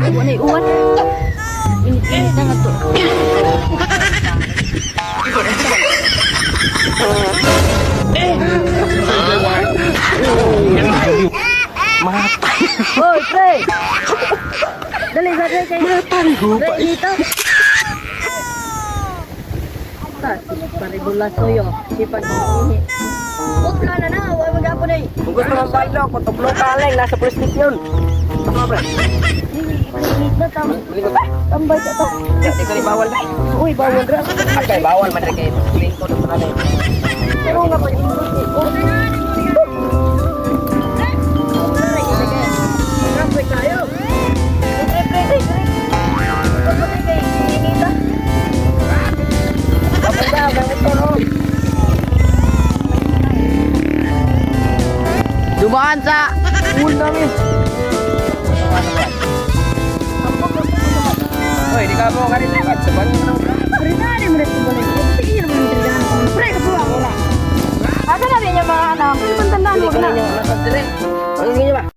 Wala uwan. Init na nga to. Hoy, pre! Dali, dali kayo. Matang gupa. Dito. Paribula soyo. Sipan ko ihi. Ut ka na na. Huwag mag-apon eh. Kung gusto mong balo, kutublo ka lang. Nasa police station. Tama ba? Init na tam. Ligot ba? Tambay ka to. Di ko ni bawal ba? Uy, bawal ra. Okay, bawal man rin kayo. Lingkod ito na rin. Pero nga pa yung oh. Rampoy tayo. Pre. Pagpatay kay Ninita. Kapag daw, gamit ko no. Dumaan sa Pool namin. Hoy, di ka mo ka rin lipat. Saban mo na. Perinari mo na ito balik. Sige naman yung trindahan. Pre, kapuha ko na. Asa na rin yung mga anak? Pwede man tandaan mo na. Nasa dire. Ang inyo ba?